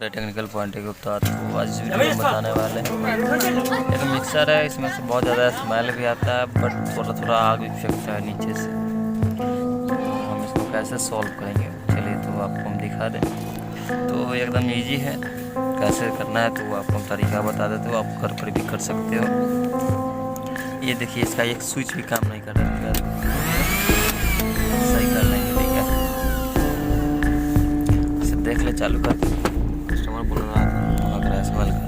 पे technical point के ऊपर तो आज इस वीडियो में बताने वाले हैं। एक मिक्सर है, इसमें से बहुत ज़्यादा स्मेल भी आता है बट थोड़ा थोड़ा आग भी फेंकता है नीचे से। तो हम इसको कैसे सॉल्व करेंगे, चलिए तो आपको हम दिखा दें। तो एकदम इजी है, कैसे करना है तो आपको हम तरीका बता देते हो, आप घर पर भी कर सकते हो। ये देखिए, इसका एक स्विच भी काम नहीं कर रहा है, सही कर लेंगे, ठीक है। इसे देख ले, चालू कर। कस्टमर बोल रहा था अगर स्मेल कर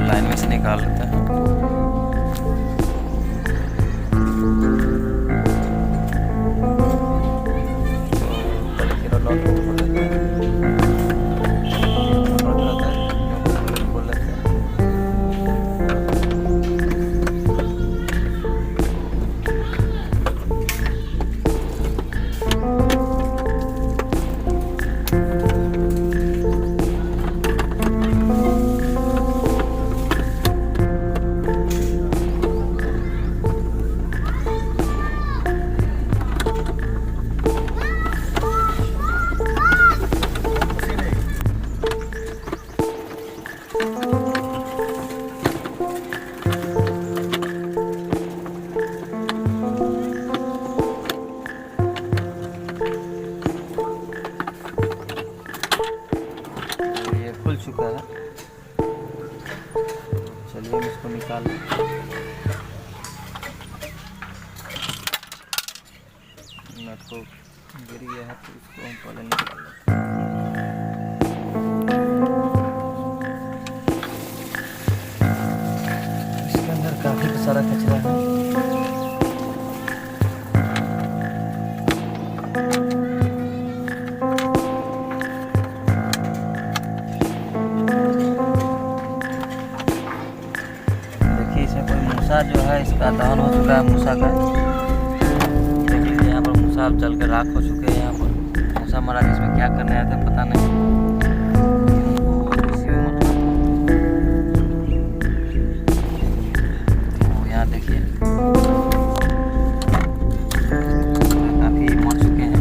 लाइन में से निकाल लेते हैं। खुल चुका है, चलिए हम इसको निकाल लें। नट को गिर गया है तो इसको हम पहले निकाल लेते हैं। इसके अंदर काफी सारा कचरा है। मूसा जो है इसका दहन हो चुका है, मूसा का देख लीजिए। यहाँ पर मूसा अब जल के राख हो चुके हैं। यहाँ पर मूसा महाराज इसमें क्या करने आए थे पता नहीं। तो यहाँ देखिए काफी मर चुके हैं।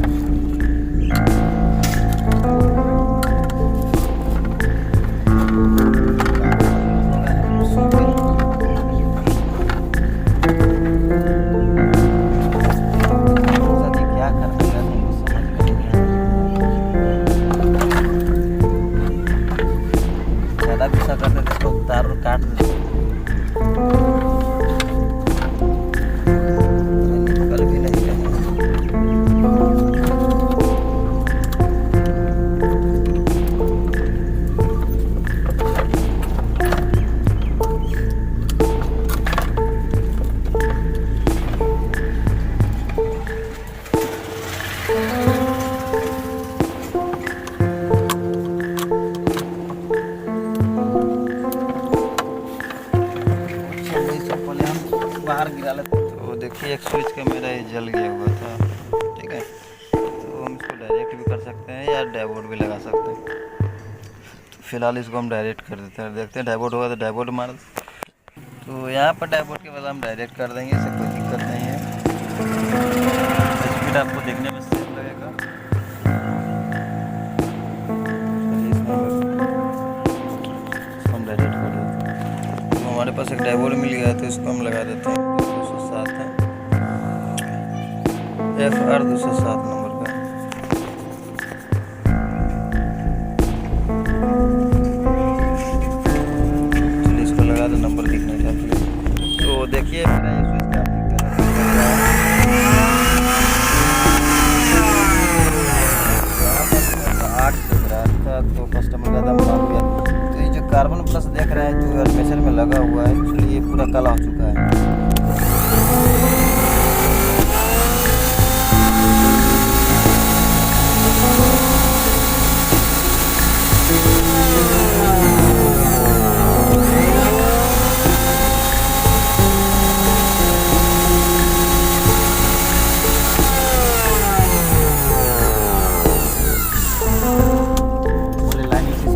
गुस्सा करते थे तो तार काट देते, निकल भी नहीं रहे। बाहर गिरा लेते। तो देखिए एक स्विच का मेरा ये जल गया हुआ था, ठीक है। तो हम इसको डायरेक्ट भी कर सकते हैं या डायोड भी लगा सकते हैं। तो फिलहाल इसको हम डायरेक्ट कर देते हैं, देखते हैं डायोड होगा तो डायोड मार। तो यहाँ पर डायोड के बदले हम डायरेक्ट कर देंगे, इससे कोई दिक्कत नहीं है। स्पीड आपको देखने में सेम लगेगा। हम डायरेक्ट कर देते हैं। तो हमारे पास एक डायोड मिल गया है तो इसको हम लगा देते हैं। 207 है, FR 207 नंबर का। चलिए इसको लगा दो, नंबर दिखने चाहिए। तो देखिए मेरा ये स्विच काम दिखता है। तो कस्टमर का दम भाग गया। तो ये जो कार्बन प्लस देख रहे हैं जो आर्मेचर में लगा हुआ है, एक्चुअली ये पूरा काला हो चुका है।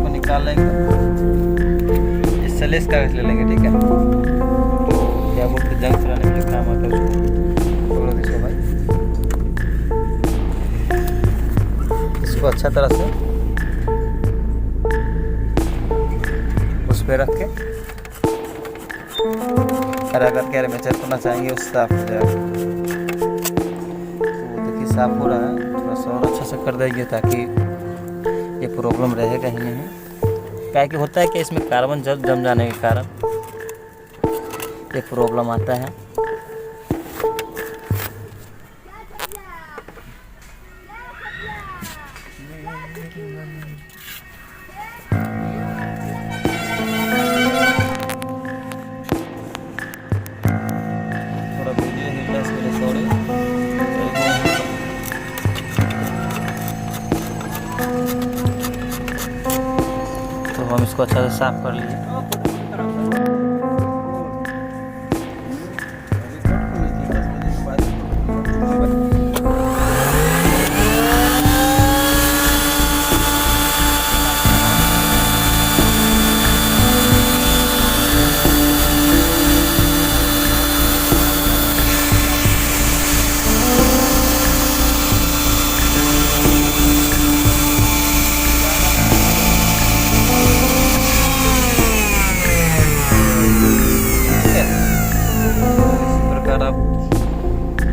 निकाल लेंगे। इससे इसका एक्स्ट्रा गैस ले लेंगे, ठीक है। तो क्या बोलते हैं, जंग चलाने के लिए काम आता है उसको। पकड़ो इसको भाई, इसको अच्छा तरह से उस पर रख के अगर कैरे में चेक करना चाहेंगे उससे साफ हो जाएगा। तो देखिए साफ हो रहा है, थोड़ा सा और अच्छा से कर देंगे ताकि ये प्रॉब्लम रहेगा ही नहीं। क्या कि होता है कि इसमें कार्बन जब जम जाने के कारण ये प्रॉब्लम आता है। तो हम इसको अच्छा से साफ कर लिए।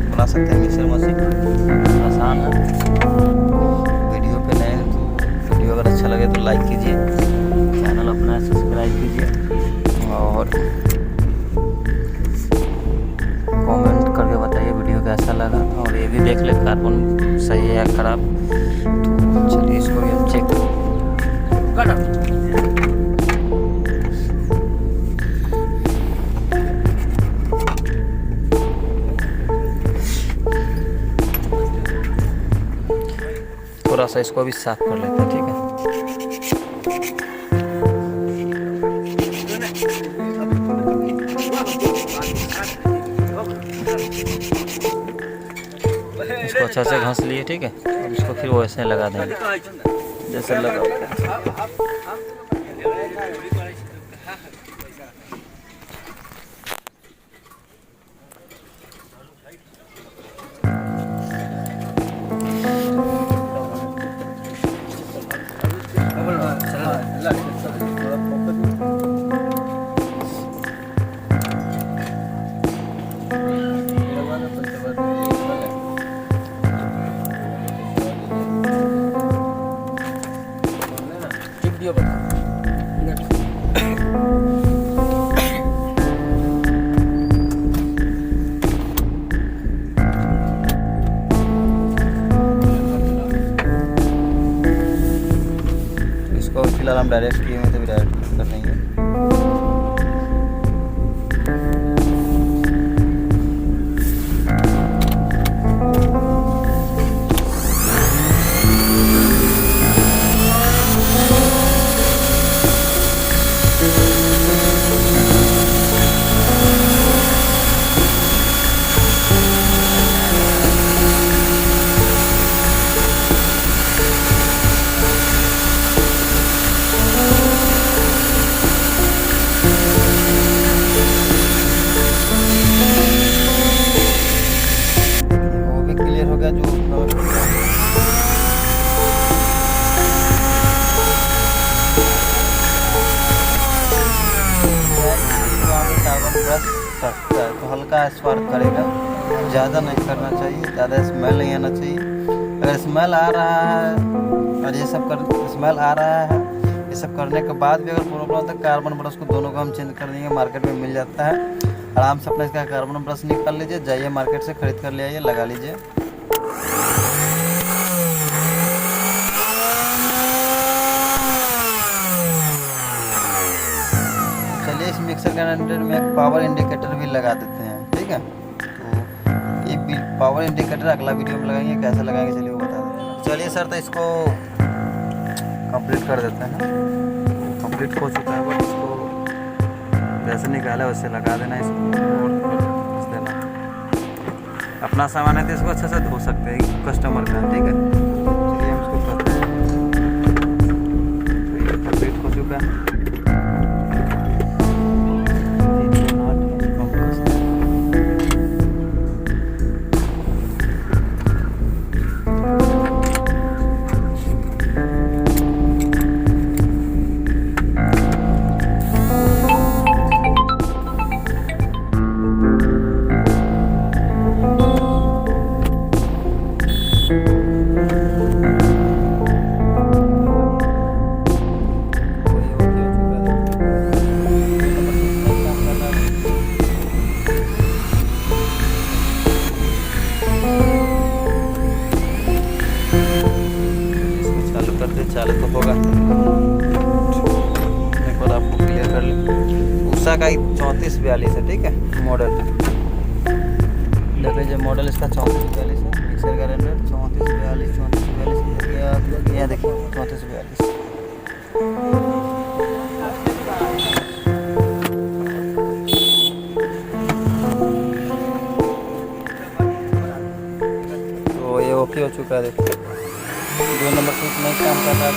बना सकते हैं मिक्सर मशीन, आसान है। वीडियो पे नए हैं तो वीडियो अगर अच्छा लगे तो लाइक कीजिए, चैनल अपना सब्सक्राइब कीजिए और कमेंट करके बताइए वीडियो कैसा लगा। और ये भी देख ले कार्बन सही है या खराब। तो चलिए इसको भी हम चेक थोड़ा सा इसको भी साफ कर लेते हैं, ठीक है। इसको अच्छा से घास लिए, ठीक है। और इसको फिर वैसे लगा देंगे जैसे लगा। इसको फिलहाल हम डायरेक्ट किए हुए थे, भी डायरेक्ट कर देंगे। सकता है तो हल्का स्पार्क करेगा, ज़्यादा नहीं करना चाहिए, ज़्यादा स्मेल नहीं आना चाहिए। अगर स्मेल आ रहा है और ये सब स्मेल आ रहा है, ये सब करने के बाद भी अगर प्रॉब्लम होता है, कार्बन ब्रश को दोनों को हम चेंज कर देंगे। मार्केट में मिल जाता है, आराम से अपना इसका कार्बन ब्रश निकाल लीजिए, जाइए मार्केट से खरीद कर ले आइए, लगा लीजिए। चलिए इस मिक्सर ग्राइंडर में एक पावर इंडिकेटर भी लगा देते हैं, ठीक है। तो ये पावर इंडिकेटर अगला वीडियो में लगाएंगे, कैसे लगाएंगे चलिए वो बता देते हैं। चलिए सर, तो इसको कंप्लीट कर देते हैं। कंप्लीट हो चुका है, बट इसको जैसे निकाला वैसे लगा देना, इसको और देना। अपना सामान है तो इसको अच्छे से धो सकते हैं, कस्टमर का, ठीक है। चलिए हम इसको करते हैं। कंप्लीट हो चुका है। मिक्सा का 3442 है, ठीक है मॉडल। देख लीजिए मॉडल इसका 3442 है। मिक्सर का रेंडर 3442 यहाँ देखिए 3442। तो ये ओके हो चुका है। देखिए 2 नंबर स्विच नहीं काम कर रहा है।